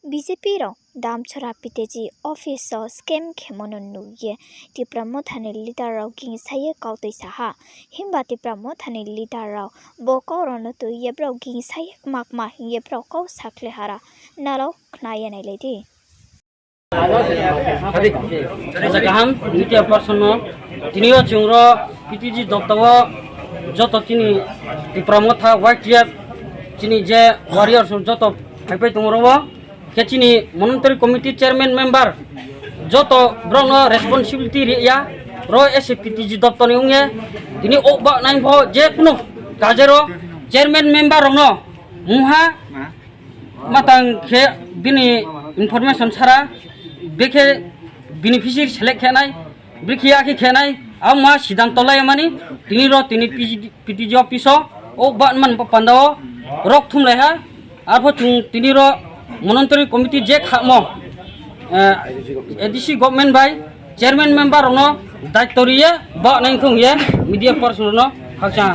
BJP ro damchara piteji office so scam khemonon nuye ti pramothani leader ro king saye kautoi saha himba ti pramothani leader ro boko ron tu yebro king saye makma yebro ko sakle hara nalo khnaya nai ledi Jagaham niti persono tinio chungro PTG doktawa joto tini di pramotha white chini je warriors joto hapai tungro kecini monetary committee chairman member joto brono responsibility ya ro SPTG doktor unge tini oba nai bo je kuno kajero chairman member rono muha matang khe bini information sara बेखे beneficiary select खेनाय बेखिया के खेनाय आव मा सिद्धांत लाय माने तिनि PTG ऑफिस ओ बानमान पंदाव रक थुमलाय हा आरो चुं तिनि रो मॉनिटरिंग कमिटी जे खामो एडीसी गवर्नमेंट बाय चेयरमैन मेंबर नो दायित्वरिये बा नायखौ ये मीडिया पर्सन नो खाचा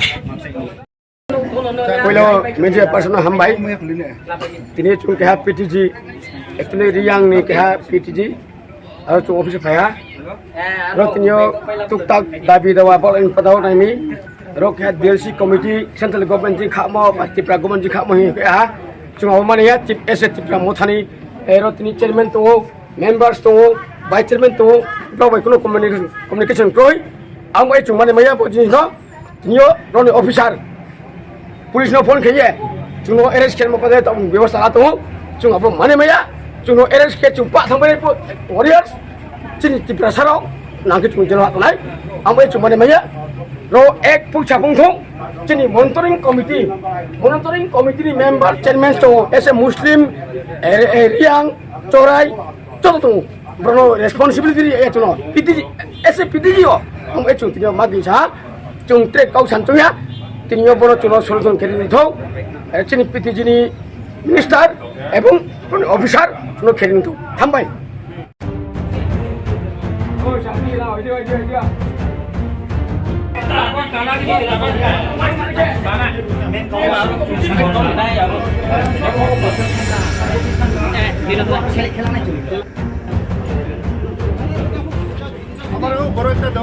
पहिलो मीडिया पर्सन हामबाय तिनि चुं के PTG एक्चुअली रियांग नि के PTG आरो चुं ऑफिस फाया रो तिनियो तुक ताक दाबी दवा पर इन पदाव नाइमी रो के DLC कमिटी सेंट्रल गवर्नमेंट जी खामो त्रिपुरा गवर्नमेंट जी खामो के चुं माने या चिफ एस त्रिपुरा मोथानी रो तिनि चेयरमैन तो मेंबर्स तो वाइस चेयरमैन तो रो बाय कोनो कम्युनिकेशन कोइ आं बाय चुं माने मया बजि नो तिनियो रो नि ऑफिसर पुलिस नो फोन खिये चुनो अरेस्ट खेल मपदे तो व्यवस्था आतो चुं अब माने मया चुनो अरेस्ट के चुं पा थांबाय वारियर्स चिनि त्रिपुरा साराव नांगि चुं जेला तनाय आमबाय चुं माने मया रो एक पुछा पुंथों चिनि मॉनिटरिंग कमिटी नि मेंबर चेयरमैन तो एस ए मुस्लिम रियांग चोराय चोतो ब्रनो रेस्पोंसिबिलिटी ए चुनो PTG एस ए PTG ओ आमबाय चुं तिनियो मागि सा चुं ट्रेक काउ सानचुया तिनियो बनो चुनो सलुशन खेरि थौ चिनि PTG नि मिनिस्टार एवं ऑफिसर चुनो खेरि थौ थांबाय আমারও বড় একটা